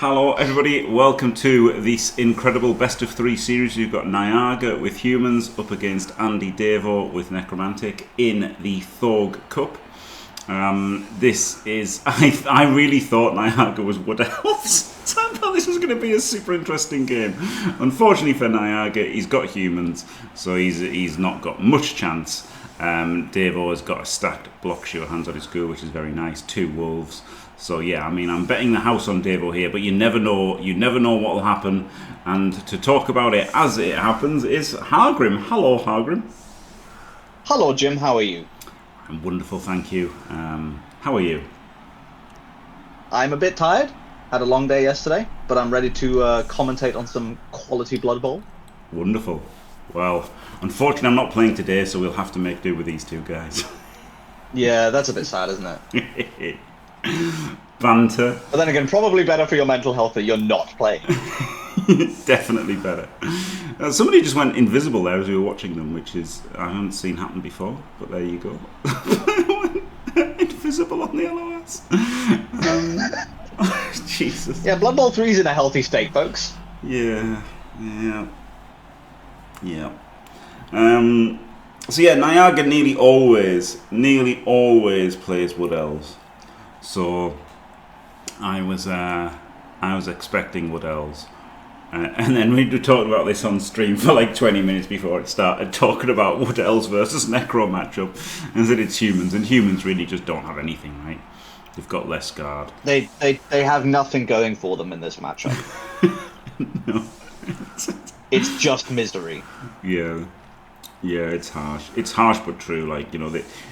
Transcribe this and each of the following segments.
Hello everybody, welcome to this incredible best of 3 series. You've got Nyaga with humans up against Andy Davo with Necromantic in the Thorg Cup. This is, I really thought Nyaga was Wood Elves. So I thought this was going to be a super interesting game. Unfortunately for Nyaga, he's got humans, so he's not got much chance. Davo has got a stacked block shoe, hands on his ghoul, which is very nice. 2 wolves. So yeah, I mean, I'm betting the house on Davo here, but you never know. You never know what will happen. And to talk about it as it happens is Hargrim. Hello, Hargrim. Hello, Jim. How are you? I'm wonderful, thank you. How are you? I'm a bit tired. Had a long day yesterday, but I'm ready to commentate on some quality Blood Bowl. Wonderful. Well, unfortunately, I'm not playing today, so we'll have to make do with these 2 guys. Yeah, that's a bit sad, isn't it? Banter. But then again, probably better for your mental health that you're not playing. Definitely better. Somebody just went invisible there as we were watching them, which is I haven't seen happen before, but there you go. Invisible on the LOS. Jesus. Yeah, Blood Bowl 3's in a healthy state, folks. Yeah. So yeah, Nyaga nearly always plays Wood Elves. So I was expecting Wood Elves, and then we talked about this on stream for like 20 minutes before it started, talking about Wood Elves versus Necro matchup, and said it's humans, and humans really just don't have anything, right? They've got less guard. They have nothing going for them in this matchup. No. It's just misery. Yeah, it's harsh. It's harsh but true. Like, you know,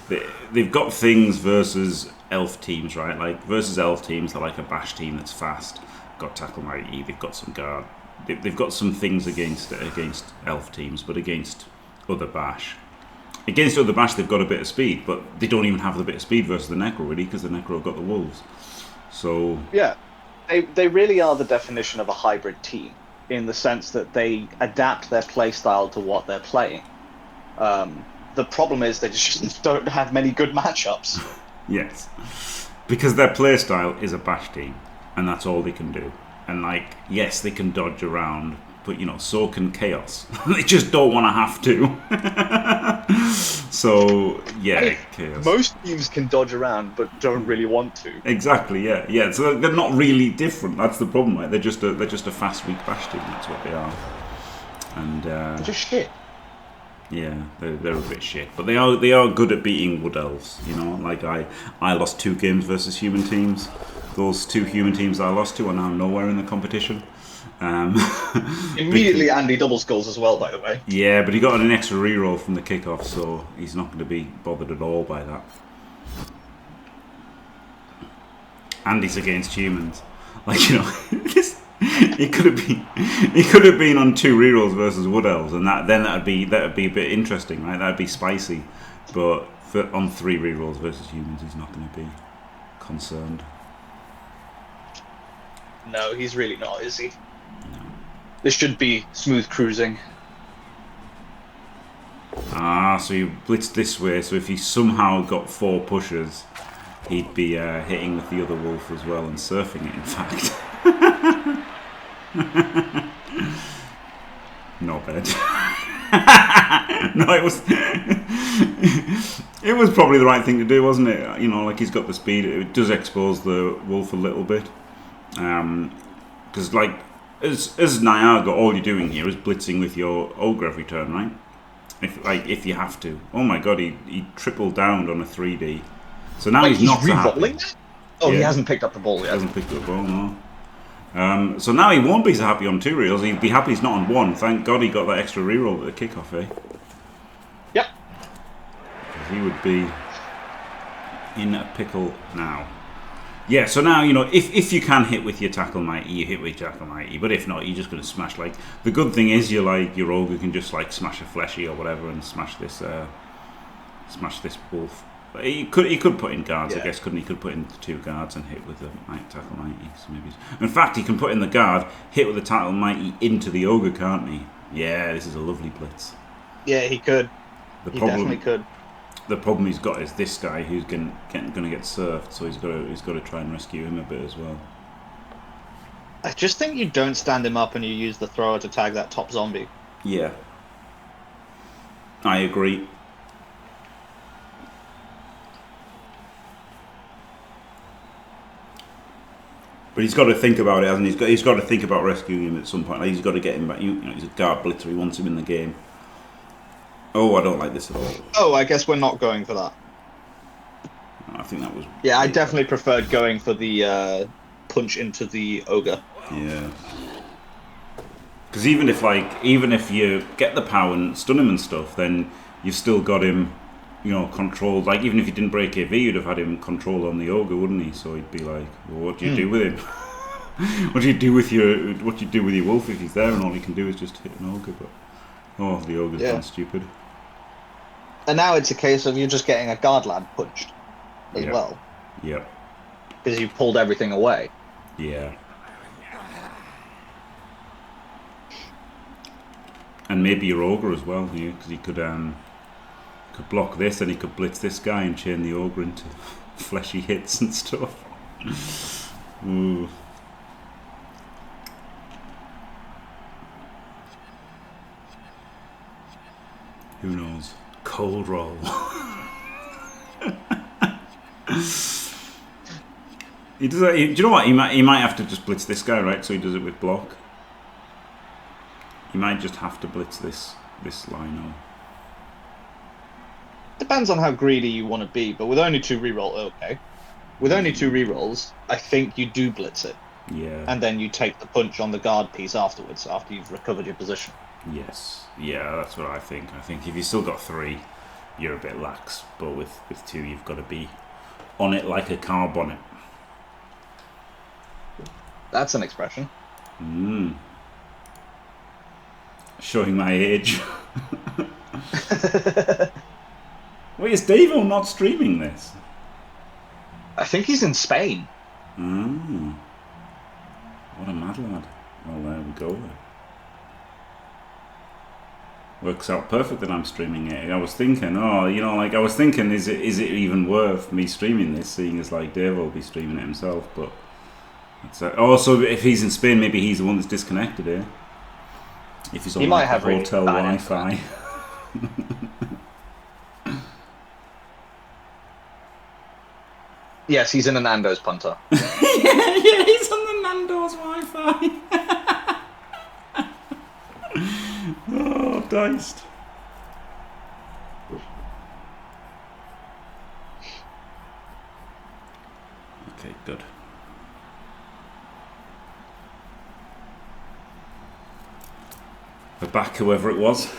they've got things versus elf teams, right? Like versus elf teams, they're like a bash team that's fast, got tackle mighty. They've got some guard. They've got some things against elf teams, but against other bash, they've got a bit of speed, but they don't even have the bit of speed versus the Necro really, because the Necro have got the wolves. So yeah, they really are the definition of a hybrid team, in the sense that they adapt their play style to what they're playing. The problem is they just don't have many good matchups. Yes, because their play style is a bash team, and that's all they can do. And like, yes, they can dodge around, but you know, so can Chaos. They just don't want to have to. So yeah, I mean, Chaos. Most teams can dodge around, but don't really want to. Exactly. Yeah. So they're not really different. That's the problem, right? They're just a fast, weak bash team. That's what they are. And they're just shit. Yeah, they're a bit shit, but they are good at beating Wood Elves. You know, like I lost 2 games versus human teams. Those 2 human teams I lost to are now nowhere in the competition. Immediately, Andy double skulls as well, by the way. Yeah, but he got an extra reroll from the kickoff, so he's not going to be bothered at all by that. Andy's against humans, like, you know. He could have been on 2 rerolls versus Wood Elves, and that'd be a bit interesting, right? That'd be spicy. But on 3 rerolls versus humans, he's not going to be concerned. No, he's really not, is he? No. This should be smooth cruising. So he blitzed this way. So if he somehow got 4 pushes, he'd be hitting with the other wolf as well and surfing it. In fact. Not bad. No, it was probably the right thing to do, wasn't it? You know, like, he's got the speed. It does expose the wolf a little bit, because like as Nyaga, all you're doing here is blitzing with your ogre every turn, right? If you have to. Oh my god, he tripled down on a 3D. So now he's not re-rolling that? Oh, yeah. He hasn't picked up the ball yet. He hasn't picked up the ball, no. So now he won't be so happy on 2 reels. He'd be happy he's not on 1. Thank God he got that extra reroll at the kickoff, eh? Yep. Because he would be in a pickle now. Yeah, so now, you know, if you can hit with your tackle mighty, you hit with your tackle mighty. But if not, you're just going to smash. Like, the good thing is your ogre can just like smash a fleshy or whatever and smash this wolf. But he could put in guards, yeah. I guess, couldn't he? He could put in 2 guards and hit with the tackle mighty. So maybe. In fact, he can put in the guard, hit with the tackle mighty into the ogre, can't he? Yeah, this is a lovely blitz. Yeah, he could. He definitely could. The problem he's got is this guy who's going to get surfed, so he's got to try and rescue him a bit as well. I just think you don't stand him up and you use the thrower to tag that top zombie. Yeah. I agree. But he's got to think about it, hasn't he? He's got to think about rescuing him at some point. Like, he's got to get him back. You know, he's a guard blitzer. He wants him in the game. Oh, I don't like this at all. Oh, I guess we're not going for that. I think that was... Yeah, I definitely preferred going for the punch into the ogre. Yeah. Because even if you get the power and stun him and stuff, then you've still got him, you know, controlled. Like, even if you didn't break AV, you'd have had him controlled on the ogre, wouldn't he? So he'd be like, well, what do you do with him? What do you do with your wolf if he's there and all he can do is just hit an ogre? But oh, the ogre's gone stupid. And now it's a case of you just getting a guard lad punched as well. Yep. Because you pulled everything away. Yeah. And maybe your ogre as well, because he could block this and he could blitz this guy and chain the ogre into fleshy hits and stuff. Ooh. Who knows? Cold roll. He does that, do you know what? He might have to just blitz this guy, right? So he does it with block. He might just have to blitz this Lino. Depends on how greedy you want to be, but with only 2 reroll, okay. With only 2 rerolls, I think you do blitz it. Yeah. And then you take the punch on the guard piece afterwards, after you've recovered your position. Yes. Yeah, that's what I think. I think if you've still got 3, you're a bit lax. But with 2, you've got to be on it like a car bonnet. That's an expression. Showing my age. Wait, is Davo not streaming this? I think he's in Spain. What a mad lad. Well, there we go. Works out perfect that I'm streaming it. I was thinking, is it even worth me streaming this, seeing as like Davo will be streaming it himself, but also if he's in Spain, maybe he's the one that's disconnected here. If he's on might like have the hotel Wi-Fi. Yes, he's in a Nando's punter. yeah, he's on the Nando's Wi-Fi. Oh, diced. Okay, good. We're back, whoever it was.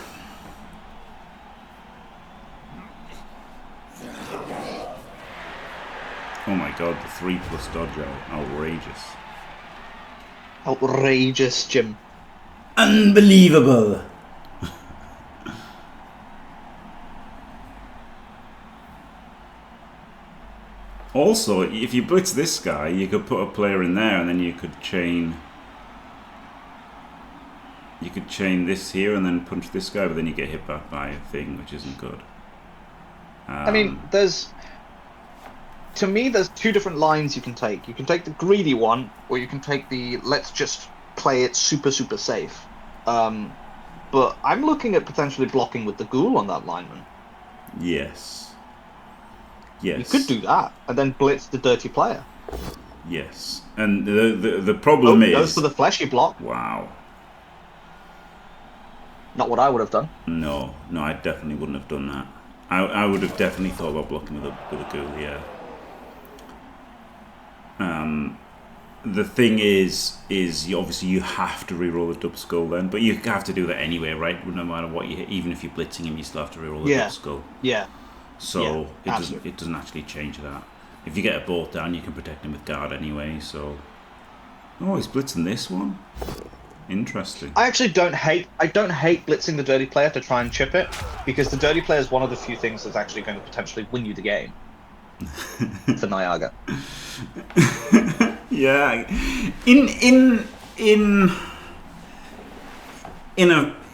Oh my god, the 3+ dodge out. Outrageous. Outrageous, Jim. Unbelievable! Also, if you blitz this guy, you could put a player in there and then you could chain... You could chain this here and then punch this guy, but then you get hit back by a thing, which isn't good. I mean, to me, there's 2 different lines you can take. You can take the greedy one, or you can take the let's just play it super, super safe. But I'm looking at potentially blocking with the ghoul on that lineman. Yes. Yes. You could do that, and then blitz the dirty player. Yes. And the problem is... goes for the fleshy block. Wow. Not what I would have done. No, I definitely wouldn't have done that. I would have definitely thought about blocking with a ghoul, yeah. The thing is obviously you have to reroll the dub skull then, but you have to do that anyway, right? No matter what you hit, even if you're blitzing him, you still have to reroll the dub skull. Yeah. So it doesn't actually change that. If you get a bolt down, you can protect him with guard anyway. So, oh, he's blitzing this one. Interesting. I actually don't hate blitzing the dirty player to try and chip it, because the dirty player is one of the few things that's actually going to potentially win you the game. For Nyaga. Yeah.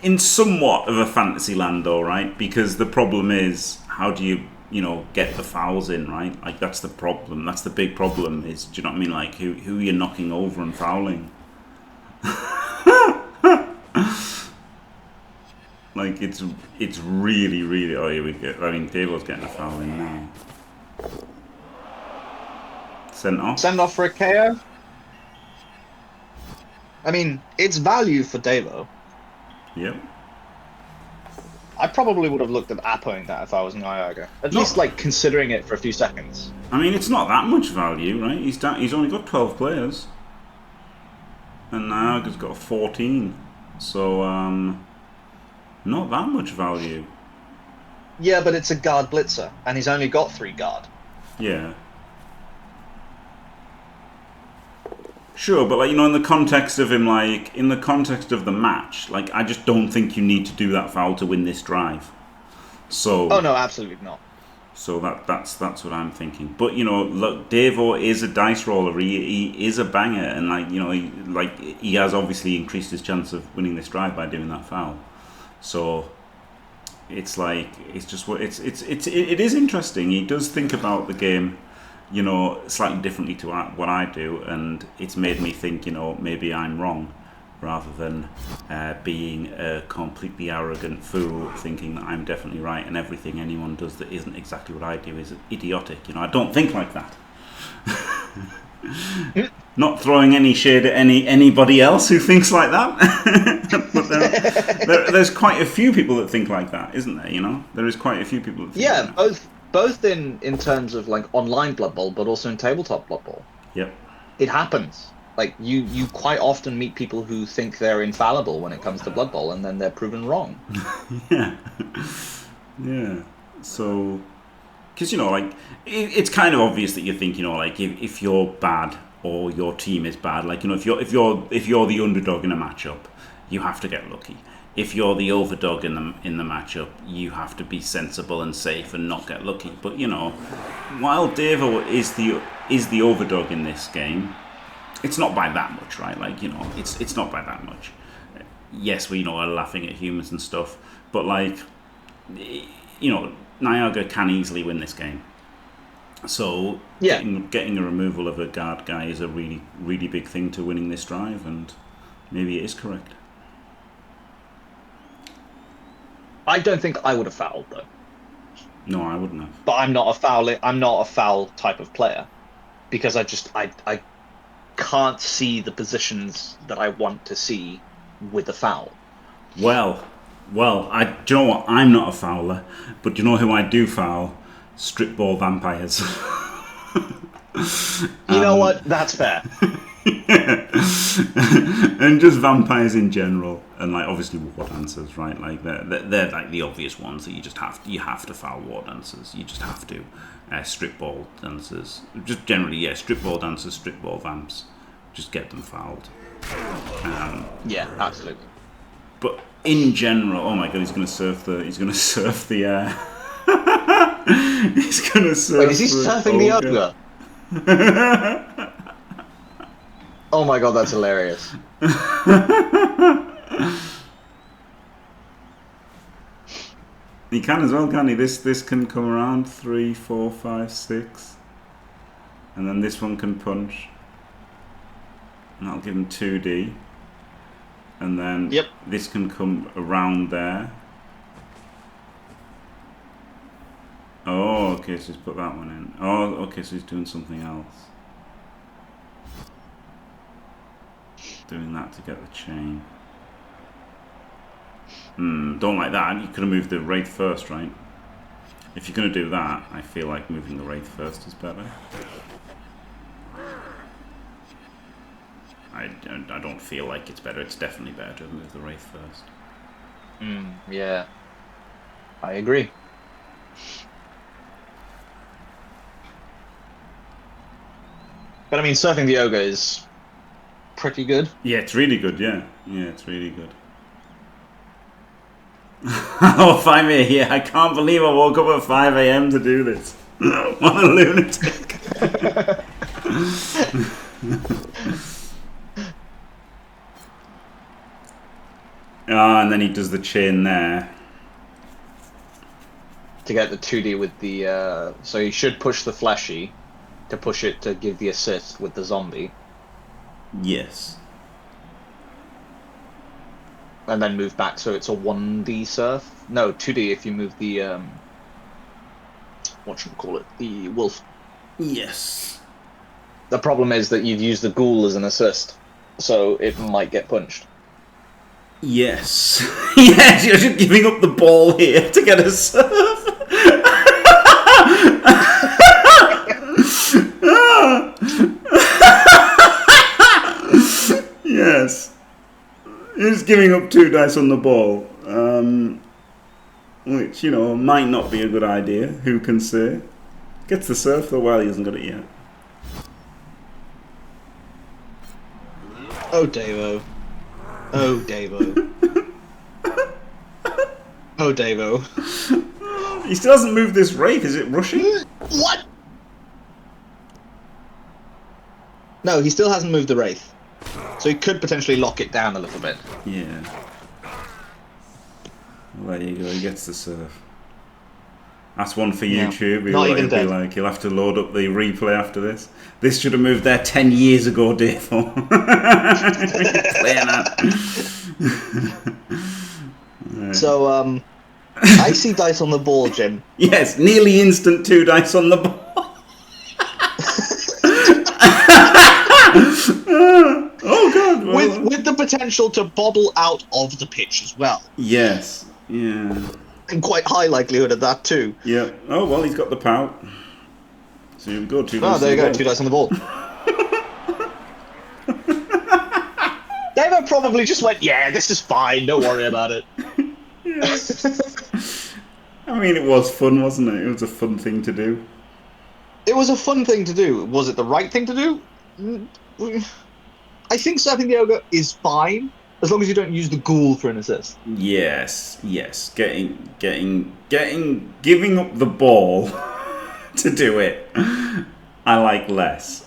In somewhat of a fantasy land though, right? Because the problem is, how do you get the fouls in, right? Like, that's the problem. That's the big problem, is, do you know what I mean? Like, who you're knocking over and fouling. Like it's really, really. Oh, here we go. I mean, Davo's getting a foul in now. Sent off. Send off for a KO. I mean, it's value for Davo. Yep. I probably would have looked at appoing that if I was Nyaga. At least, like, considering it for a few seconds. I mean, it's not that much value, right? He's only got 12 players. And Nyaga's got 14. So, not that much value. Yeah, but it's a guard blitzer, and he's only got 3 guard. Yeah. Sure, but like, you know, in the context of him, like, in the context of the match, like, I just don't think you need to do that foul to win this drive. So. Oh no, absolutely not. So that's what I'm thinking. But you know, look, Davo is a dice roller. He is a banger, and like, you know, he has obviously increased his chance of winning this drive by doing that foul. So it's like it is interesting. He does think about the game, you know, slightly differently to what I do, and it's made me think, you know, maybe I'm wrong, rather than being a completely arrogant fool thinking that I'm definitely right and everything anyone does that isn't exactly what I do is idiotic. You know, I don't think like that. Not throwing any shade at anybody else who thinks like that. But there's quite a few people that think like that, isn't there? You know, there is quite a few people that think like that. Both in terms of like online Blood Bowl, but also in tabletop Blood Bowl. Yep. It happens. Like, you quite often meet people who think they're infallible when it comes to Blood Bowl, and then they're proven wrong. Yeah. Yeah. So, because, you know, like, it's kind of obvious that you think, you know, like, if you're bad or your team is bad, like, you know, if you're the underdog in a matchup, you have to get lucky. If you're the overdog in the matchup, you have to be sensible and safe and not get lucky. But, you know, while Davo is the overdog in this game, it's not by that much, right? Like, you know, it's not by that much. Yes, we, you know, are laughing at humans and stuff, but like, you know, Nyaga can easily win this game. So yeah, getting a removal of a guard guy is a really, really big thing to winning this drive, and maybe it is correct. I don't think I would have fouled though. No, I wouldn't have. But I'm not a foul type of player, because I can't see the positions that I want to see with a foul. Well, do you know what? I'm not a fouler, but do you know who I do foul? Strip ball vampires. You know what? That's fair. And just vampires in general, and like obviously war dancers, right? Like they're like the obvious ones that you have to foul war dancers. You just have to. Strip ball dancers, just generally, yeah. Strip ball dancers, strip ball vamps, just get them fouled. Yeah, absolutely. But in general, oh my god, he's gonna surf the. He's gonna surf. Wait, is he surfing the ogre? Oh my god, that's hilarious. He can as well, can't he? This can come around 3, 4, 5, 6, and then this one can punch, and that'll give him 2D, and then this can come around there. Oh, okay, so he's put that one in. Oh, okay, so he's doing something else. Doing that to get the chain. Don't like that. You could have moved the Wraith first, right? If you're going to do that, I feel like moving the Wraith first is better. I don't feel like it's better. It's definitely better to move the Wraith first. Yeah. I agree. But I mean, surfing the ogre is pretty good. Yeah, it's really good, yeah. Yeah, it's really good. Oh, 5 a.m. Yeah, I can't believe I woke up at 5 a.m. to do this. What a lunatic. And then he does the chain there. To get the 2D with the... so he should push the fleshy to push it to give the assist with the zombie. Yes. and then move back, so it's a 1D surf. No, 2D if you move the what should we call it? The wolf. Yes. The problem is that you'd use the ghoul as an assist, so it might get punched. Yes. Yes, you're just giving up the ball here to get a surf. Yes. You're just giving up 2 dice on the ball. Which, you know, might not be a good idea. Who can say? Gets the surf, though, while he hasn't got it yet. Oh, Davo. Oh, Davo. Oh, Davo. He still hasn't moved this wraith. Is it rushing? What? No, he still hasn't moved the wraith. So he could potentially lock it down a little bit. Yeah. Well, there you go. He gets the surf. That's one for YouTube. He'll be like, he'll have to load up the replay after this. This should have moved there 10 years ago, Davo. Playing that. So, I see dice on the ball, Jim. Yes, nearly instant 2 dice on the ball. Oh god! Well, with the potential to bobble out of the pitch as well. Yes. Yeah. And quite high likelihood of that too. Yeah. Oh well, he's got the pout. So here we go. 2 dice. Oh, there you go. 2 dice on the ball. David probably just went, "Yeah, this is fine. Don't worry about it." Yes. I mean, it was fun, wasn't it? It was a fun thing to do. It was a fun thing to do. Was it the right thing to do? I think surfing the ogre is fine as long as you don't use the ghoul for an assist. Yes, yes. Giving up the ball to do it, I like less.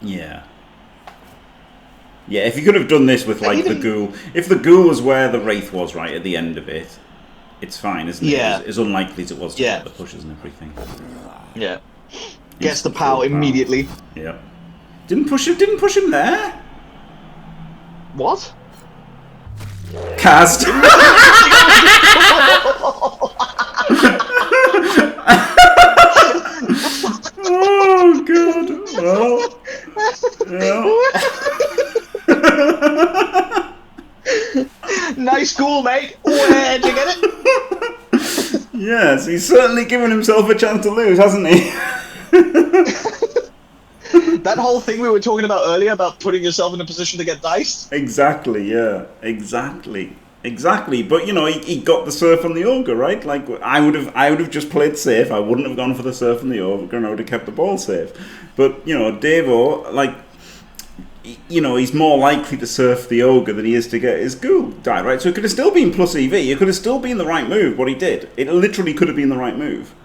Yeah. Yeah, if you could have done this with like the ghoul, if the ghoul was where the wraith was right at the end of it, it's fine, isn't it? Yeah. As unlikely as it was to get the pushes and everything. Yeah. Gets the power immediately. Yeah. Didn't push him there? What? Cast. Oh god. Well. Yeah. Nice goal, mate. Where'd you get it? Yes, he's certainly given himself a chance to lose, hasn't he? That whole thing we were talking about earlier about putting yourself in a position to get diced? Exactly, yeah. Exactly. But you know, he got the surf on the ogre, right? Like I would have just played safe. I wouldn't have gone for the surf on the ogre, and I would have kept the ball safe. But you know, Davo, like, you know, he's more likely to surf the ogre than he is to get his ghoul die, right? So it could have still been plus EV. It could have still been the right move. What he did, it literally could have been the right move.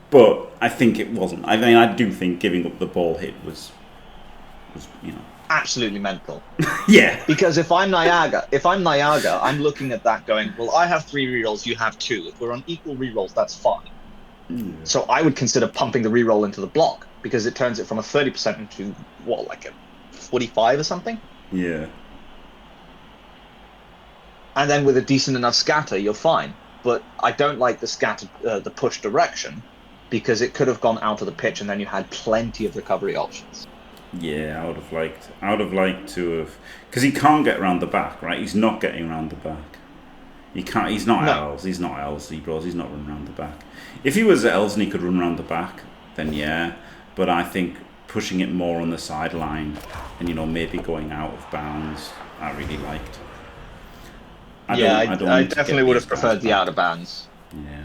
But I think it wasn't. I mean, I do think giving up the ball hit was you know, absolutely mental. Yeah. Because if I'm Nyaga, I'm looking at that going, well, I have 3 rerolls, you have 2. If we're on equal rerolls, that's fine. So I would consider pumping the reroll into the block because it turns it from a 30% into what, like a 45 or something? Yeah. And then with a decent enough scatter, you're fine. But I don't like the scatter, the push direction, because it could have gone out of the pitch and then you had plenty of recovery options. Yeah, I would have liked to have, because he can't get around the back, right? He's not getting around the back. He can't. He's not elves. He's not elves. He's not running around the back. If he was elves and he could run around the back, then yeah. But I think pushing it more on the sideline and, you know, maybe going out of bounds, I really liked. I definitely would have preferred the out of bounds. Yeah.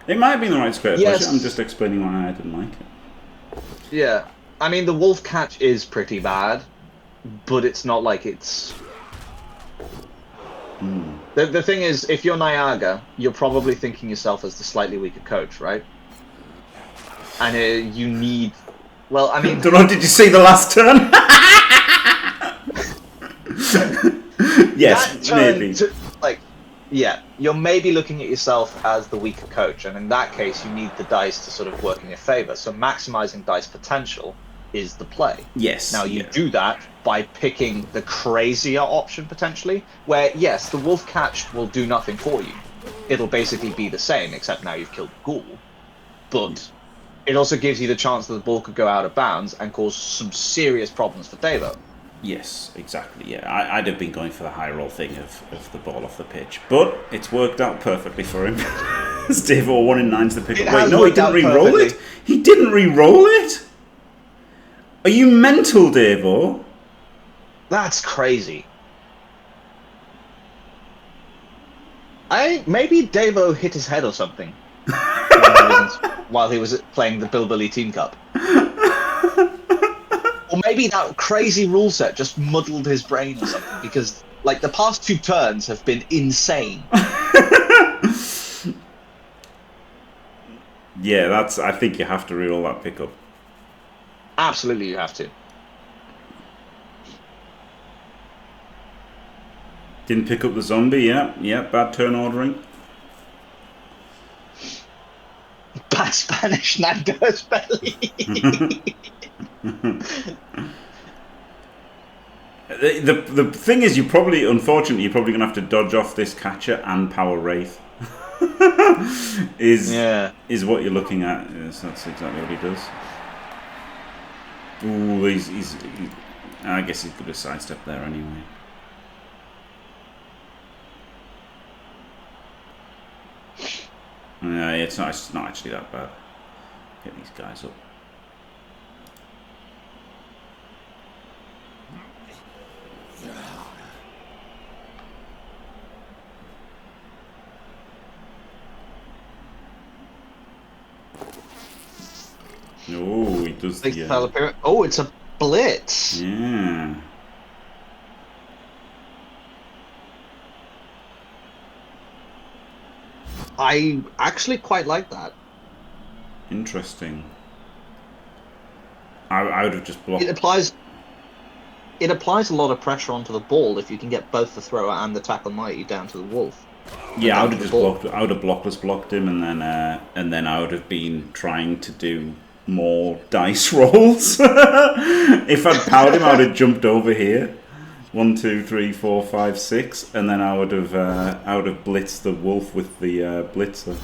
It might have been the right square push. I'm just explaining why I didn't like it. Yeah. I mean, the wolf catch is pretty bad, but it's not like it's... The thing is, if you're Nyaga, you're probably thinking yourself as the slightly weaker coach, right? And you need... Well, I mean... Don't know, did you see the last turn? Yes, maybe. Yeah, you're maybe looking at yourself as the weaker coach, and in that case, you need the dice to sort of work in your favor. So maximizing dice potential is the play. Yes. Now you do that by picking the crazier option potentially, where yes, the wolf catch will do nothing for you. It'll basically be the same, except now you've killed the ghoul. But it also gives you the chance that the ball could go out of bounds and cause some serious problems for Davo. Yes, exactly. Yeah, I'd have been going for the high roll thing of the ball off the pitch, but it's worked out perfectly for him. Davo 1 in 9's the pickup. Wait, no, he didn't re-roll it. He didn't re-roll it. Are you mental, Davo? That's crazy. Maybe Davo hit his head or something while he was playing the Bilbilly Team Cup. Or maybe that crazy rule set just muddled his brain or something, because like the past 2 turns have been insane. Yeah, I think you have to re-roll that pickup. Absolutely, you have to. Didn't pick up the zombie, yeah, bad turn ordering. Bad Spanish Nando's belly. The thing is, unfortunately, you're probably going to have to dodge off this catcher and power wraith. is what you're looking at. Yes, that's exactly what he does. Ooh, he's I guess he's good to sidestep there anyway. It's not actually that bad. Get these guys up. Oh, he does the... Oh, it's a blitz. Yeah. I actually quite like that. Interesting. I would have just blocked. It applies a lot of pressure onto the ball if you can get both the thrower and the tackle mighty down to the wolf. Yeah, I would have just blocked. I would have blocked him, and then I would have been trying to do more dice rolls. If I'd powered him, I would have jumped over here. 1, 2, 3, 4, 5, 6, and then I would have blitzed the wolf with the blitzer.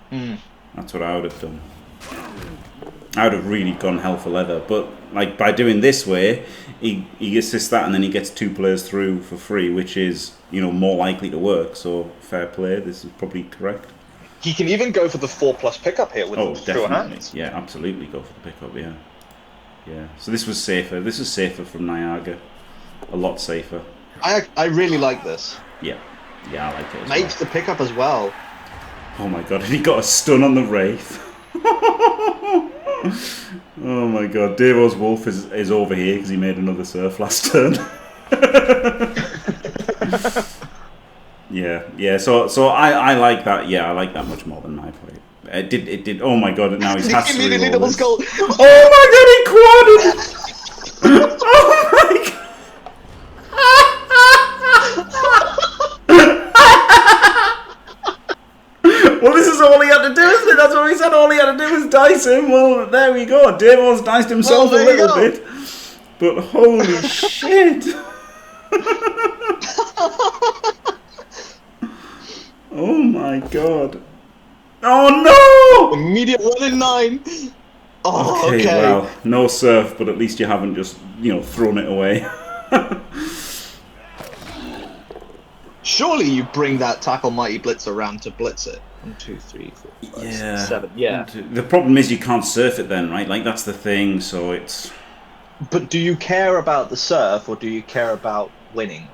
That's what I would have done. I would have really gone hell for leather, but like by doing this way, he assists that, and then he gets 2 players through for free, which is more likely to work. So fair play. This is probably correct. He can even go for the 4+ pickup here with the true hands. Yeah, absolutely go for the pickup. Yeah. So this was safer. This is safer from Nyaga. A lot safer. I really like this. Yeah, I like it. Makes the pickup as well. Oh my god! And he got a stun on the wraith. Oh my god! Davo's wolf is over here because he made another surf last turn. Yeah. So I like that. Yeah, I like that much more than my play. It did. Oh my god! Now he's has to re-roll this. Oh my god! He quadded. Oh my god! Well, this is all he had to do, isn't it? That's what we said. All he had to do was dice him. Well, there we go. Davo's diced himself a little bit. But holy shit! Oh my god! Oh no! Immediate 1 in 9. Oh, okay. Well, no surf, but at least you haven't just thrown it away. Surely you bring that tackle mighty blitz around to blitz it. 1, 2, 3, 4, 5, 6, 7. Yeah. The problem is you can't surf it then, right? Like that's the thing. So it's. But do you care about the surf or do you care about winning?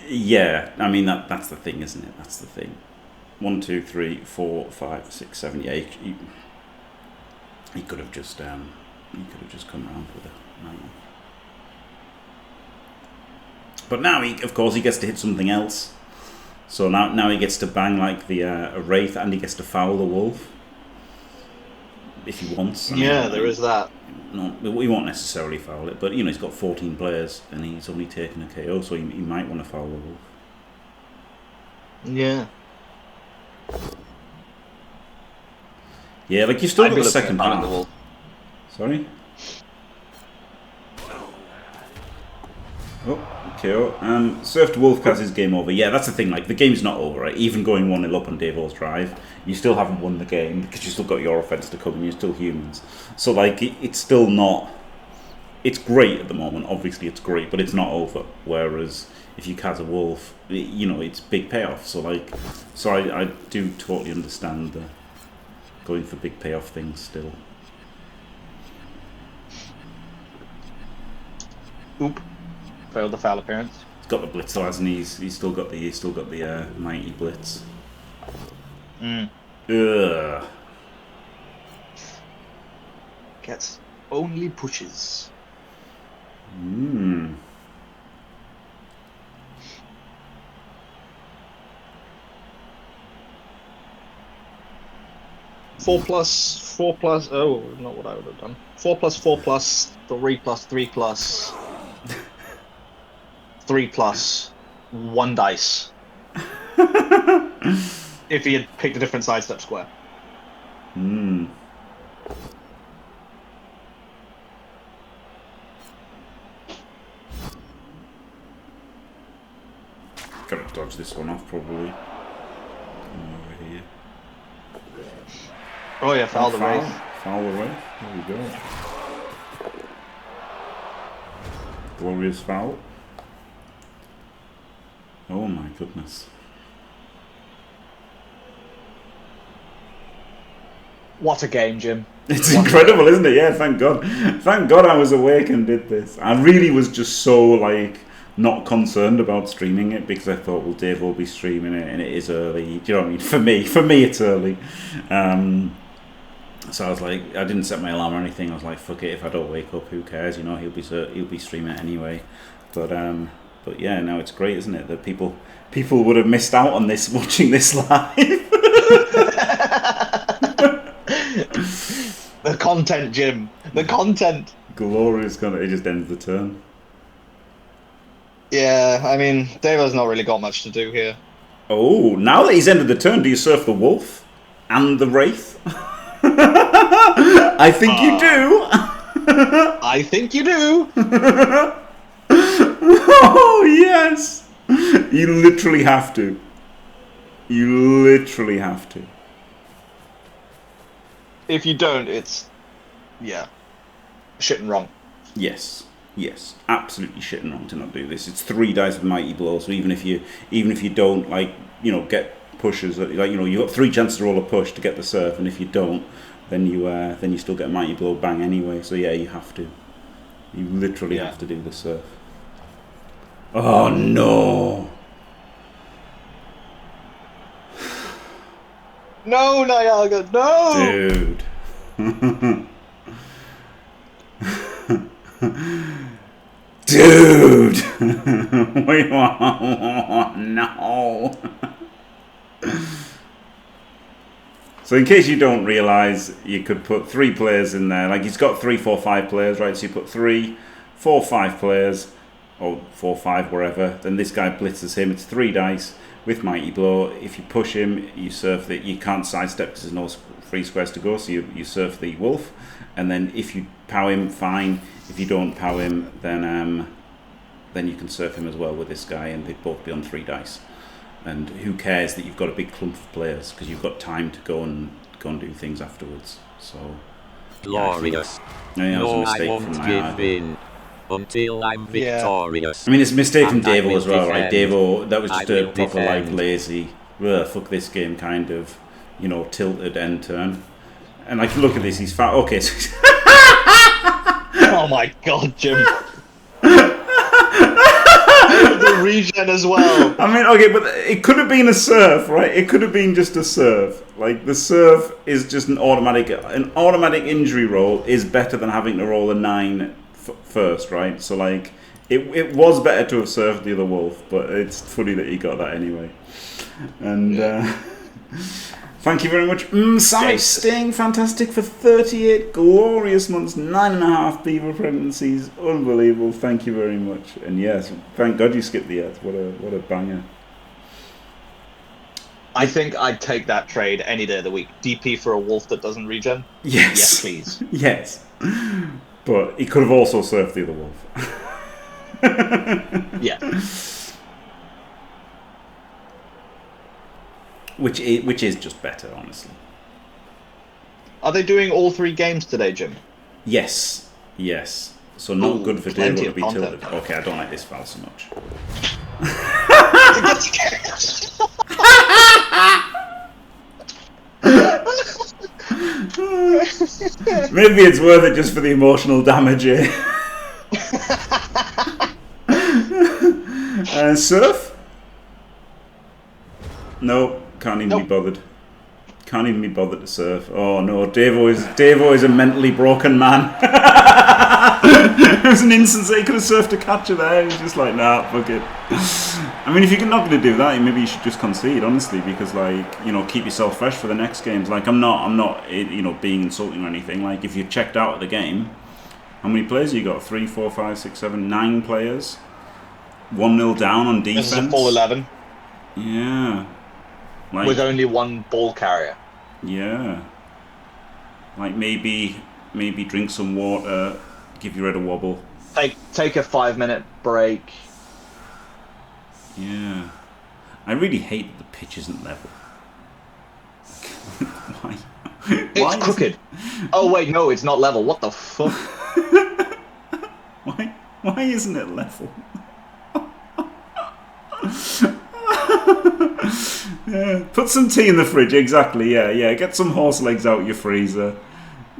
Yeah, I mean that's the thing, isn't it? That's the thing. 1, 2, 3, 4, 5, 6, 7. Yeah, he could have just come around with it. But now of course he gets to hit something else. So now he gets to bang like the a wraith, and he gets to foul the wolf. if he wants. There is that. No, he won't necessarily foul it, but he's got 14 players and he's only taken a KO, so he might want to foul the wolf. Yeah. Yeah, like you've still got the second half. Sorry? Oh, KO. Surf to Wolf has his game over. Yeah, that's the thing, like the game's not over, right? Even going 1-0 up on Davo's drive, you still haven't won the game because you still got your offense to come and you're still humans. So like it's still not, it's great at the moment, obviously it's great, but it's not over. Whereas if you catch a wolf, it's big payoff. So like, I do totally understand the going for big payoff things still. Oop. Failed the foul appearance. He's got the blitz though, hasn't he? He's still got the mighty blitz. Ugh. Gets only pushes. 4 plus 4 plus. Oh, not what I would have done. 4 plus 4 plus 3 plus 3 plus 3 plus 1 dice. If he had picked a different sidestep square. Gotta dodge this one off probably. Over here. Oh yeah, foul the Wraith. Foul the Wraith. There we go. Glorious foul. Oh my goodness. What a game, Jim. It's incredible, isn't it? Yeah, thank God. Thank God I was awake and did this. I really was just so, like, not concerned about streaming it because I thought, well, Dave will be streaming it and it is early. Do you know what I mean? For me, it's early. So I was like, I didn't set my alarm or anything. I was like, fuck it, if I don't wake up, who cares? He'll be streaming it anyway. But yeah, no, it's great, isn't it? That people would have missed out on this watching this live. The content, Jim. The content. Glorious content. It just ends the turn. Yeah, I mean, Davo's not really got much to do here. Oh, now that he's ended the turn, do you surf the wolf and the wraith? I think you do. I think you do. Oh, yes. You literally have to. You literally have to. If you don't, it's... yeah. Shit and wrong. Yes. Yes. Absolutely shit and wrong to not do this. It's 3 dice with mighty blow, so even if you don't, like, get pushes, like, you've got 3 chances to roll a push to get the surf, and if you don't, then you still get a mighty blow bang anyway. So yeah, you have to. You literally have to do the surf. Oh no! No, Nyaga, no! Dude. Dude! Wait, oh, no! So in case you don't realise, you could put 3 players in there. Like, he's got 3, 4, 5 players, right? So you put 3, 4, 5 players, or 4, 5, wherever. Then this guy blitzes him. It's 3 dice with Mighty Blow. If you push him, you surf the... You can't sidestep because there's no free squares to go, so you surf the wolf. And then if you power him, fine. If you don't power him, then you can surf him as well with this guy, and they'd both be on 3 dice. And who cares that you've got a big clump of players, because you've got time to go and do things afterwards. So glorious. Yeah, no, I won't give in until I'm victorious. I mean, it's a mistake from Davo as well, right? Davo, that was just a proper like lazy, fuck this game kind of, tilted end turn. And like, look at this, he's fat. Okay. Oh my God, Jim. The regen as well. I mean, okay, but it could have been a serve, right? It could have been just a serve. Like, the serve is just an automatic injury roll is better than having to roll a 9 first, right? So like, it was better to have served the other wolf, but it's funny that he got that anyway. And Thank you very much. Savage Sting, fantastic for 38 glorious months, 9.5 beaver pregnancies. Unbelievable. Thank you very much. And yes, thank God you skipped the ads. What a banger. I think I'd take that trade any day of the week. DP for a wolf that doesn't regen? Yes. Yes, please. Yes. But he could have also surfed the other wolf. Yeah. Which is just better, honestly. Are they doing all 3 games today, Jim? Yes. So not good for Davo to be content. tilted. Okay, I don't like this file so much. Maybe it's worth it just for the emotional damage here. Surf? No, can't even be bothered. Can't even be bothered to surf. Oh no, Davo is a mentally broken man. It was an instance that he could have surfed a catcher there. He's just like, nah, fuck it. I mean, if you're not going to do that, maybe you should just concede, honestly, because, like, you know, keep yourself fresh for the next games. Like, I'm not, you know, being insulting or anything. Like, if you're checked out of the game, how many players you got? 3, 4, 5, 6, 7, 9 players. 1-0 down on defense. This is a full 11. Yeah. Like, with only 1 ball carrier. Yeah. Like, maybe drink some water, give your head a wobble. Take a 5-minute break. Yeah. I really hate that the pitch isn't level. Why? It's crooked. Oh wait, no, it's not level. What the fuck? Why isn't it level? Yeah. Put some tea in the fridge, exactly, yeah. Get some horse legs out your freezer.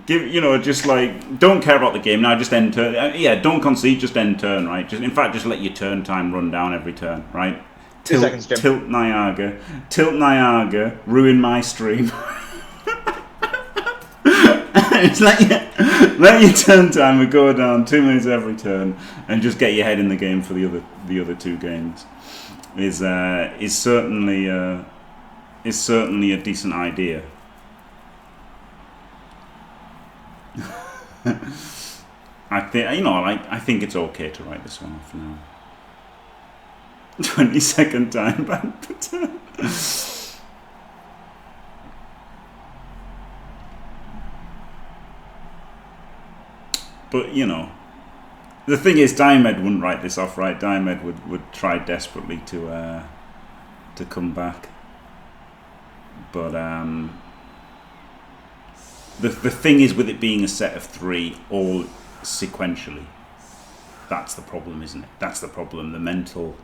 Just like, don't care about the game now, just end turn. Don't concede, just end turn, right? Just let your turn time run down every turn, right? 2 seconds, Jim. Tilt Nyaga, ruin my stream. Just let your turn timer go down 2 minutes every turn, and just get your head in the game for the other 2 games. Is certainly a decent idea. I think it's okay to write this one off now. 20-second time ban per turn. But the thing is, Diomed wouldn't write this off, right? Diomed would try desperately to come back. But the thing is, with it being a set of 3 all sequentially, that's the problem, isn't it? That's the problem, the mental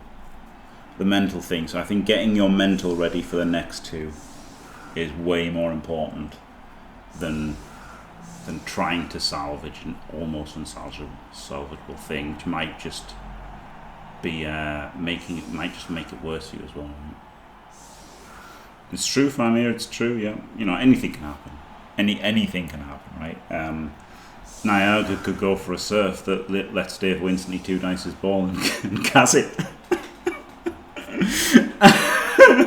thing. So I think getting your mental ready for the next 2 is way more important than trying to salvage an almost unsalvageable thing, which might just be make it worse for you as well. It's true, Famir. It's true. Yeah, anything can happen. Anything can happen, right? Nyaga could go for a surf that lets Davo instantly 2 dice his ball and cast it.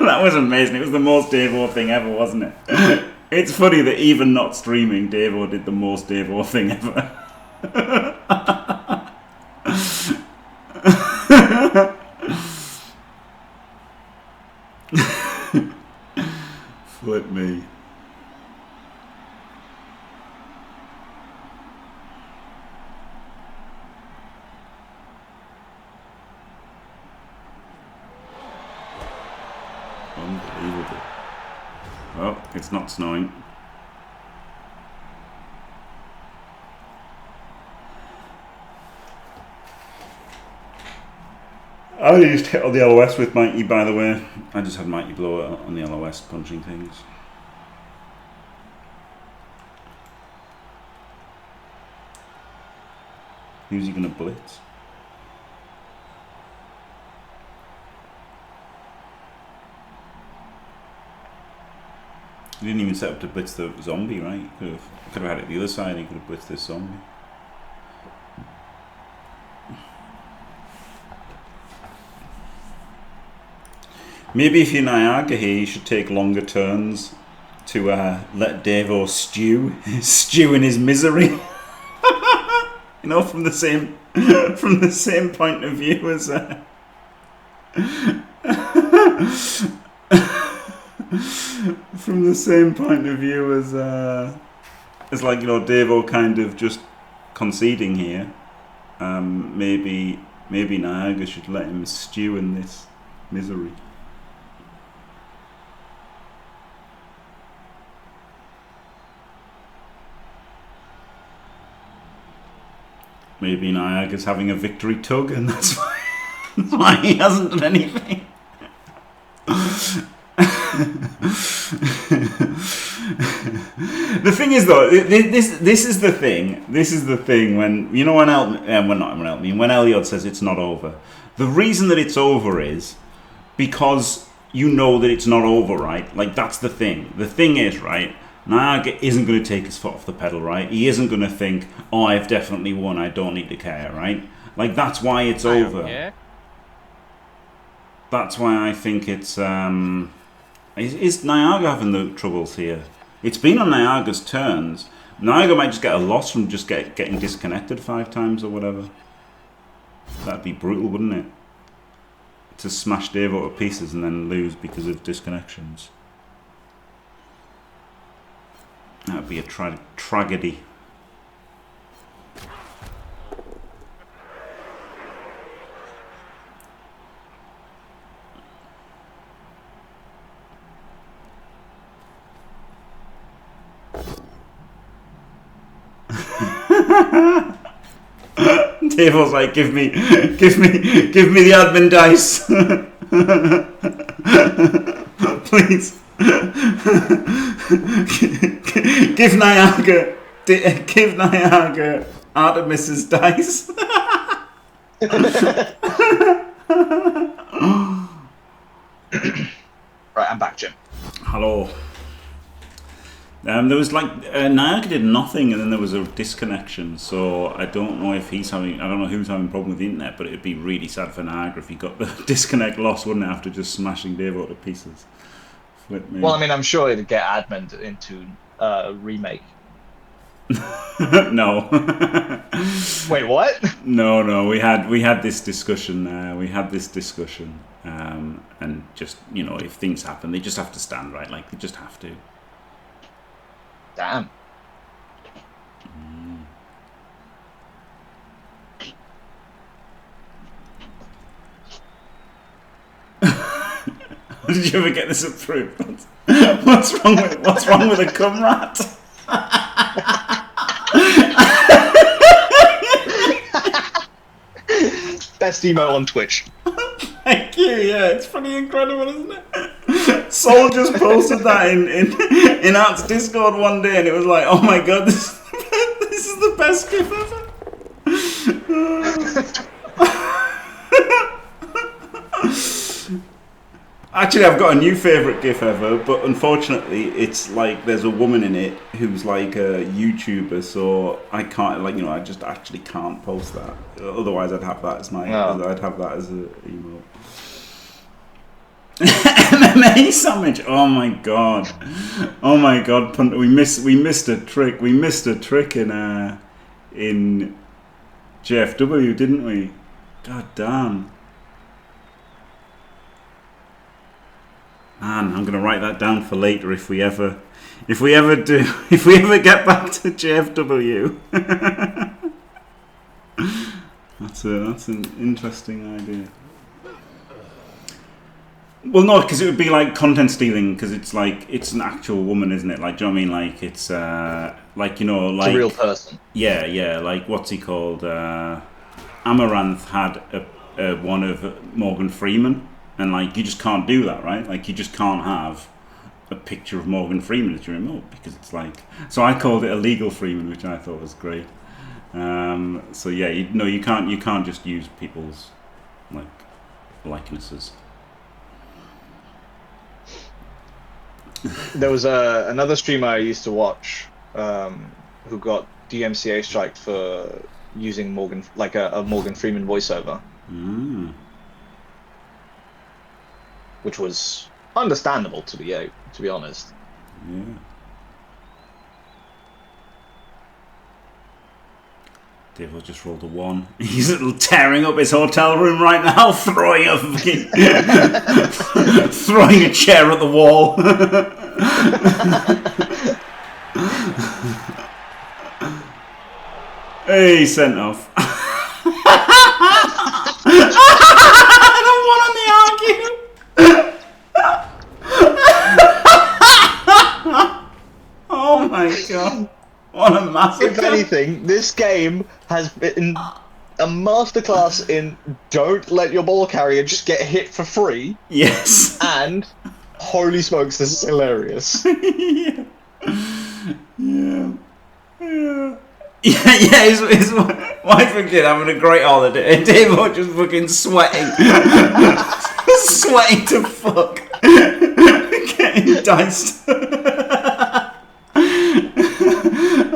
That was amazing. It was the most Davo thing ever, wasn't it? It's funny that even not streaming, Davo did the most Davo thing ever. Flip me. Unbelievable. Well, it's not snowing. I used hit on the LOS with Mighty, by the way. I just had Mighty blow it on the LOS, punching things. Who's he going to blitz? He didn't even set up to blitz the zombie, right? He could have had it the other side, he could have blitzed this zombie. Maybe if you're Nyaga here, you should take longer turns to let Davo stew in his misery. You know, from the same point of view as from the same point of view as like, you know, Davo kind of just conceding here. Maybe Nyaga should let him stew in this misery. Maybe Nyaga's having a victory tug, and that's why he hasn't done anything. The thing is, though, this is the thing. This is the thing when, you know, when Elliot says it's not over. The reason that it's over is because you know that it's not over, right? Like, that's the thing. The thing is, right, Nyaga isn't going to take his foot off the pedal, right? He isn't going to think, oh, I've definitely won, I don't need to care, right? Like, that's why it's over. Yeah. That's why I think it's... Is Nyaga having the troubles here? It's been on Nyaga's turns. Nyaga might just get a loss from just getting disconnected 5 times or whatever. That'd be brutal, wouldn't it? To smash Davo to pieces and then lose because of disconnections. That'd be a tragedy. Davo's like, give me the admin dice, please. Give Nyaga Artemis's dice. Right, I'm back, Jim. Hello. There was like Nyaga did nothing, and then there was a disconnection. So I don't know if he's having. I don't know who's having a problem with the internet, but it'd be really sad for Nyaga if he got the disconnect loss, wouldn't it? After just smashing Davo to pieces. Flip me. Well, I mean, I'm sure it'd get admin into remake. No. Wait, what? No. We had this discussion. And just, you know, if things happen, they just have to stand, right? Like, they just have to. Damn. Did you ever get this approved? What's wrong with a cum rat? Best emote on Twitch. Thank you. Yeah, it's pretty incredible, isn't it? Soul just posted that in Art's Discord one day, and it was like, oh my god, this is the best GIF ever. Actually, I've got a new favourite GIF ever, but unfortunately, it's like there's a woman in it who's like a YouTuber, so I can't, like, you know, I just actually can't post that. Otherwise, I'd have that as my, I'd have that as a emote. MMA sandwich. Oh my god. We missed a trick. We missed a trick in JFW, didn't we? God damn. Man, I'm gonna write that down for later if we ever get back to JFW. That's an interesting idea. Well, no, because it would be like content stealing, because it's like, it's an actual woman, isn't it? Like, do you know what I mean? Like, it's like, you know, like, it's a real person. Yeah, like, what's he called? Amaranth had a one of Morgan Freeman, and like, you just can't do that, right? Like, you just can't have a picture of Morgan Freeman as your remote, because it's like, so I called it illegal Freeman, which I thought was great. So yeah, you can't just use people's like likenesses. There was another streamer I used to watch who got DMCA striked for using Morgan, like a Morgan Freeman voiceover, which was understandable to be honest. Yeah. Davo just rolled a 1. He's tearing up his hotel room right now, throwing a fucking throwing a chair at the wall. Hey, sent off. I don't want to argue. Oh my god. What a massacre. If anything, this game has been a masterclass in don't let your ball carrier just get hit for free. Yes. And holy smokes, this is hilarious. Yeah. Yeah. Yeah. Yeah, his wife and kid having a great holiday. And Davo just fucking sweating. Sweating to fuck. Getting diced.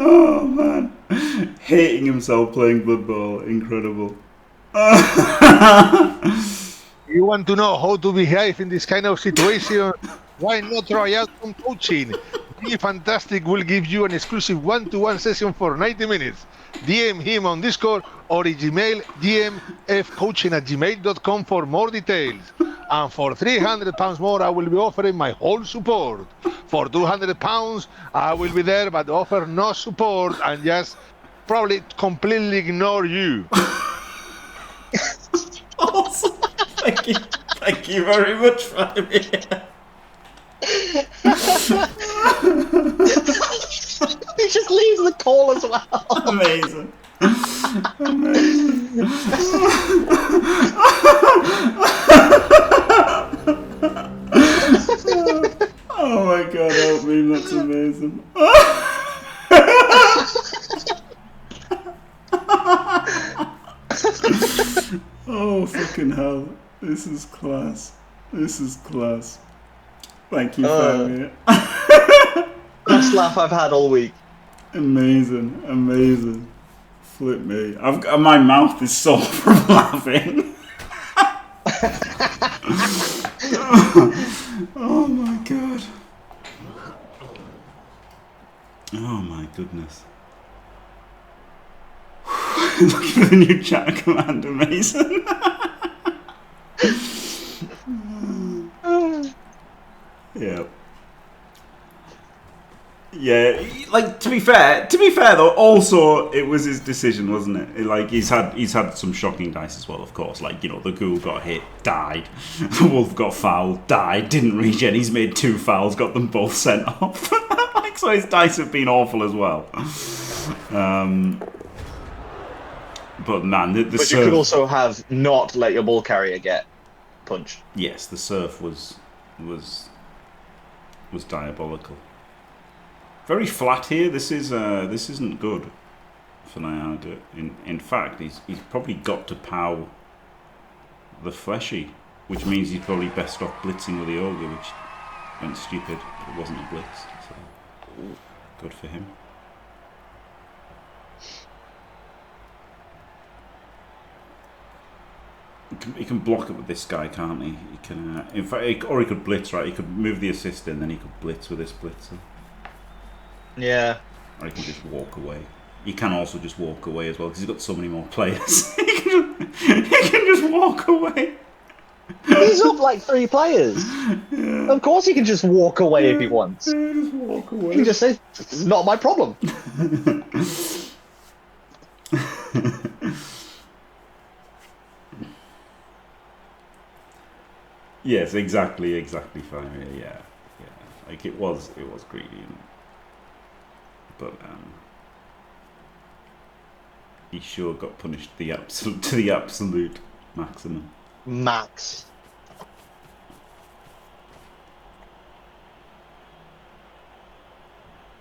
Oh man. Hating himself playing bloodbowl. Incredible. You want to know how to behave in this kind of situation? Why not try out some coaching? Be Fantastic will give you an exclusive one-to-one session for 90 minutes. DM him on Discord or Gmail dmfcoaching@gmail.com for more details. And for £300 more, I will be offering my whole support. For £200, I will be there but offer no support and just probably completely ignore you. Awesome. Thank you very much for having me. He just leaves the call as well. Amazing. Amazing. Oh my god, Elpmeme, that's amazing. Oh fucking hell. This is class. This is class. Thank you for having me. Best laugh I've had all week. Amazing, amazing. Flip me. My mouth is sore from laughing. Oh my god. Oh my goodness. Look at the new chat command, amazing. Yeah. Yeah, like to be fair though, also it was his decision, wasn't it? Like he's had some shocking dice as well, of course. Like, you know, the ghoul got hit, died. The wolf got fouled, died, didn't regen. He's made 2 fouls, got them both sent off. Like, so his dice have been awful as well. But man, the But surf, you could also have not let your ball carrier get punched. yes, the surf was diabolical. Very flat here. This isn't good for Nyaga. In fact, he's probably got to pow the fleshy, which means he's probably best off blitzing with the ogre, which went stupid. It wasn't a blitz, so good for him. He can block it with this guy, can't he? He can, in fact, or he could blitz, right? He could move the assist in, then he could blitz with this blitzer. Yeah. Or he can just walk away. He can also just walk away as well, because he's got so many more players. He can just walk away. He's up like 3 players. Yeah. Of course he can just walk away if he wants. Yeah, just walk away. He can just say, "This is not my problem." Yes, exactly fine. Yeah. Like it was greedy, but he sure got punished to the absolute maximum. Max.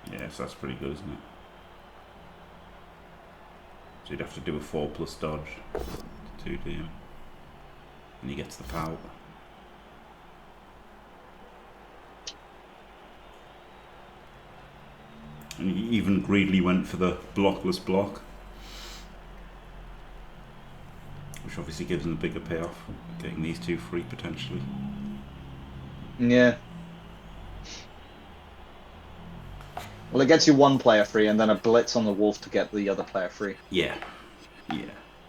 Yes, that's pretty good, isn't it? So you'd have to do a 4+ dodge to 2D him, and he gets the power. And he even greedily went for the blockless block, which obviously gives him a bigger payoff, getting these 2 free potentially. Yeah. Well, it gets you one player free, and then a blitz on the wolf to get the other player free. Yeah.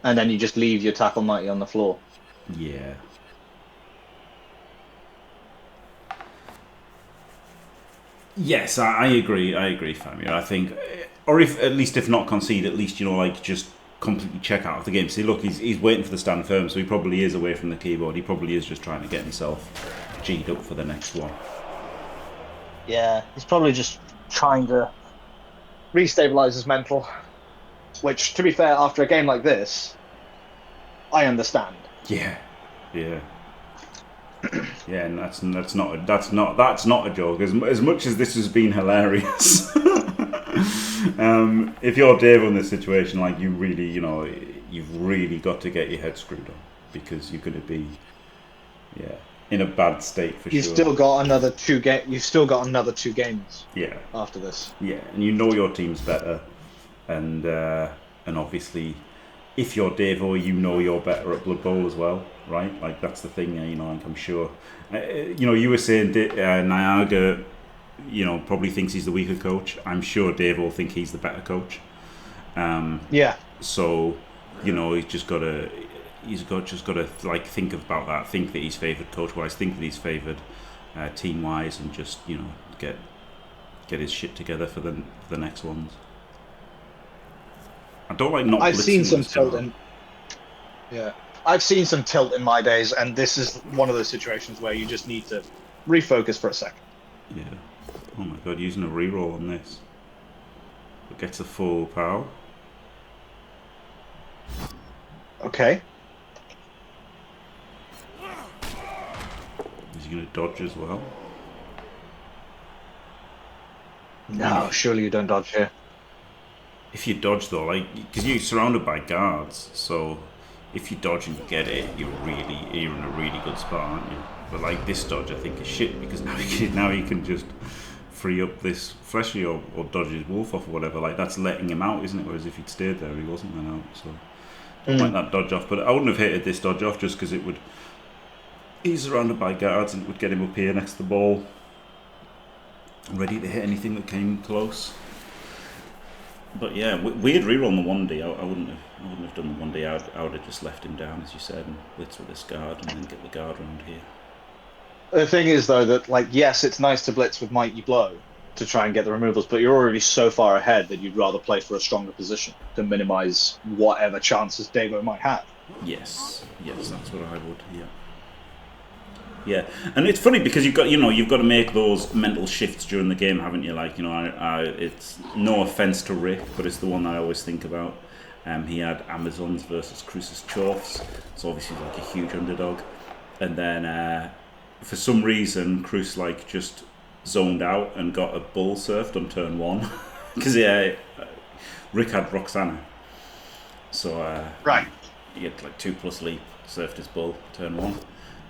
And then you just leave your tackle mighty on the floor. Yeah. Yes, I agree, Fabio. I think, or if at least if not concede, at least, like, just completely check out of the game. See, look, he's waiting for the stand firm, so he probably is away from the keyboard. He probably is just trying to get himself G'd up for the next one. Yeah, he's probably just trying to restabilize his mental. Which, to be fair, after a game like this, I understand. Yeah. Yeah, and that's not a joke. As much as this has been hilarious, if you're Dave in this situation, like, you really, you've really got to get your head screwed on, because you're going to be, in a bad state for sure. You've still got another 2 games. Yeah. After this. Yeah, and your team's better, and obviously, if you're Davo, you're better at Blood Bowl as well, right? Like, that's the thing. Like, I'm sure. You were saying Nyaga, probably thinks he's the weaker coach. I'm sure Davo will think he's the better coach. Yeah. So, he's just got to like, think about that. Think that he's favoured coach-wise. Think that he's favoured team-wise, and just get his shit together for the next ones. I don't like not. I've seen some tilt in. Yeah, I've seen some tilt in my days, and this is one of those situations where you just need to refocus for a second. Yeah. Oh my god, using a reroll on this. It gets a full power. Okay. Is he going to dodge as well? No, surely you don't dodge here. If you dodge though, like, because you're surrounded by guards, so if you dodge and you get it, you're in a really good spot, aren't you? But like, this dodge, I think, is shit, because now he can just free up this fleshy or dodge his wolf off or whatever. Like, that's letting him out, isn't it? Whereas if he'd stayed there, he wasn't then out. So don't like that dodge off. But I wouldn't have hated this dodge off, just because he's surrounded by guards, and it would get him up here next to the ball, ready to hit anything that came close. But yeah, weird reroll on the 1D. I wouldn't have done the 1D. I would have just left him down, as you said, and blitz with this guard, and then get the guard around here. The thing is, though, that, like, yes, it's nice to blitz with Mighty Blow to try and get the removals, but you're already so far ahead that you'd rather play for a stronger position to minimise whatever chances Davo might have. Yes, that's what I would. Yeah, and it's funny because you've got to make those mental shifts during the game, haven't you? Like, it's no offense to Rick, but it's the one that I always think about. He had Amazons versus Crucis Chorfs, so obviously like a huge underdog, and then for some reason Cruz like just zoned out and got a bull surfed on turn 1 because Rick had Roxana, so right, he had like 2+ leap, surfed his bull turn 1.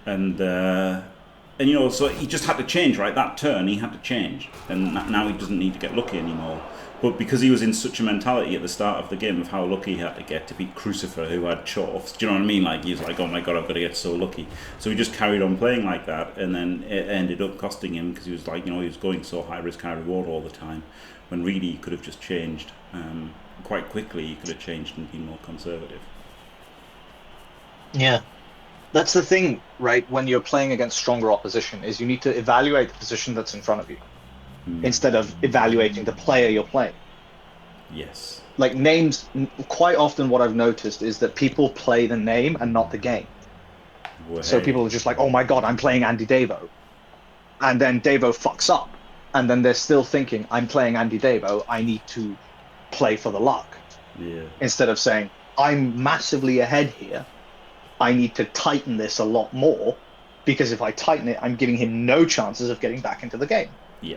And so he just had to change, right? That turn, he had to change. And now he doesn't need to get lucky anymore. But because he was in such a mentality at the start of the game of how lucky he had to get to beat Crucifer, who had Chorfs, do you know what I mean? Like, he was like, oh my god, I've got to get so lucky. So he just carried on playing like that, and then it ended up costing him, because he was like, he was going so high risk, high reward all the time, when really he could have just changed. Quite quickly, he could have changed and been more conservative. Yeah. That's the thing, right, when you're playing against stronger opposition, is you need to evaluate the position that's in front of you, instead of evaluating the player you're playing. Yes. Like, names, quite often what I've noticed is that people play the name and not the game. So people are just like, oh my god, I'm playing Andy Davo. And then Davo fucks up. And then they're still thinking, I'm playing Andy Davo, I need to play for the luck. Yeah. Instead of saying, I'm massively ahead here, I need to tighten this a lot more, because if I tighten it, I'm giving him no chances of getting back into the game. Yeah.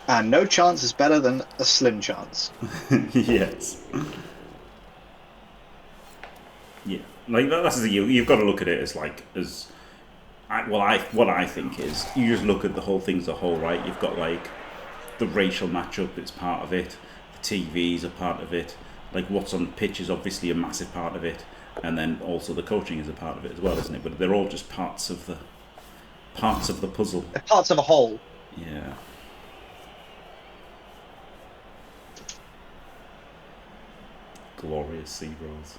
And no chance is better than a slim chance. Yes. Yeah. Like, that's the thing. You've got to look at it as like, what I think is, you just look at the whole thing as a whole, right? You've got like the racial matchup, it's part of it. The TVs are part of it. Like, what's on the pitch is obviously a massive part of it, and then also the coaching is a part of it as well, isn't it? But they're all just parts of Parts of the puzzle. Parts of a whole. Yeah. Glorious Seabros.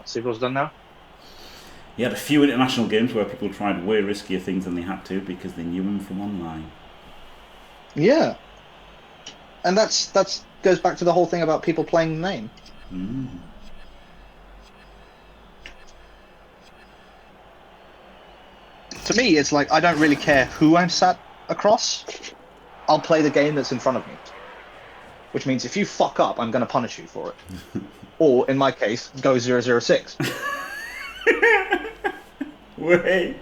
Seabros done now? He had a few international games where people tried way riskier things than they had to because they knew him from online. Yeah. And that's goes back to the whole thing about people playing the name. Mm. To me, it's like, I don't really care who I'm sat across. I'll play the game that's in front of me. Which means if you fuck up, I'm going to punish you for it. Or, in my case, go 006. Wait.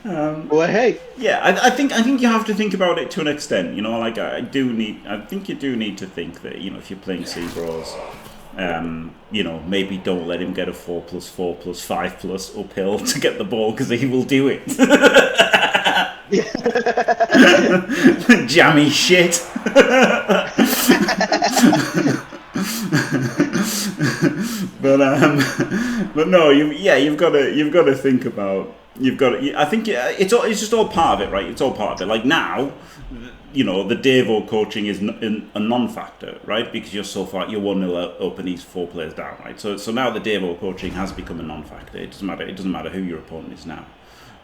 Well, hey. Yeah, I think you have to think about it to an extent. You know, like I think you do need to think that, you know, if you're playing Seabros, you know, maybe don't let him get a 4+4+5+ uphill to get the ball because he will do it. Jammy shit. but no, you've got to think about. I think it's just all part of it, right? It's all part of it. Like now, you know, the Davo coaching is a non-factor, right? Because you're 1-0 up and he's 4 players down, right? So now the Davo coaching has become a non-factor. It doesn't matter who your opponent is now.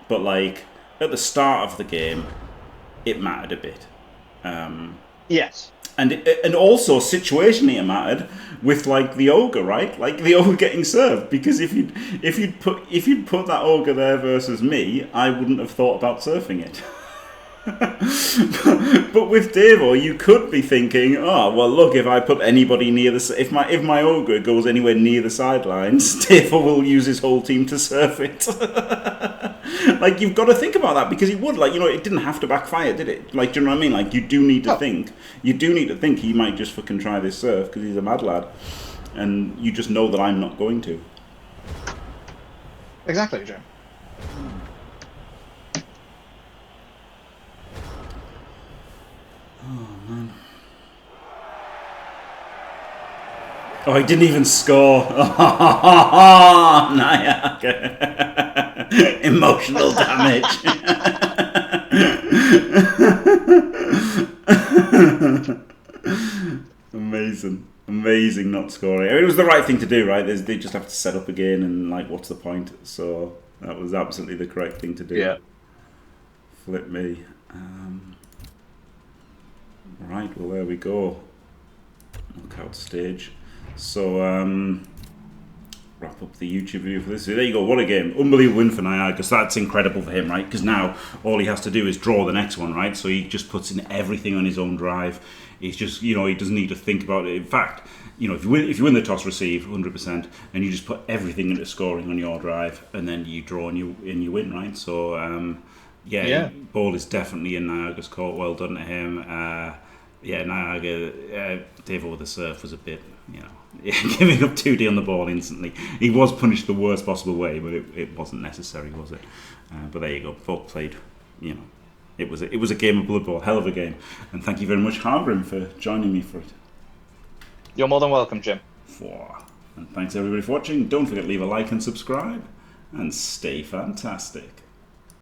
But like at the start of the game, it mattered a bit. Yes. And also situationally it mattered with like the ogre, right? Like the ogre getting served, because if you'd put that ogre there versus me, I wouldn't have thought about surfing it. But with Davo, you could be thinking, oh well, look, if I put anybody near if my ogre goes anywhere near the sidelines, Davo will use his whole team to surf it. Like you've got to think about that, because he would, like, you know, it didn't have to backfire, did it? Like, do you know what I mean? Like you do need to think. You do need to think he might just fucking try this surf because he's a mad lad, and you just know that I'm not going to. Exactly, Jim. Oh man. Oh, he didn't even score. Nyaga. Emotional damage. Amazing not scoring. I mean, it was the right thing to do, right? They just have to set up again, and like, what's the point? So that was absolutely the correct thing to do. Yeah. Flip me. Right, well there we go. Knockout stage. So wrap up the YouTube video for this. So there you go. What a game! Unbelievable win for Nyaga. So that's incredible for him, right? Because now all he has to do is draw the next one, right? So he just puts in everything on his own drive. He's just, you know, he doesn't need to think about it. In fact, you know, if you win the toss, receive 100%, and you just put everything into scoring on your drive, and then you draw and you win, right? So yeah, ball is definitely in Nyaga's court. Well done to him. Yeah, Nyaga, Davo with the surf was a bit, you know, giving up 2D on the ball instantly. He was punished the worst possible way, but it wasn't necessary, was it? But there you go. Both played, you know. It was a game of Blood Bowl, hell of a game. And thank you very much, Harbrim, for joining me for it. You're more than welcome, Jim. And thanks everybody for watching. Don't forget to leave a like and subscribe. And stay fantastic.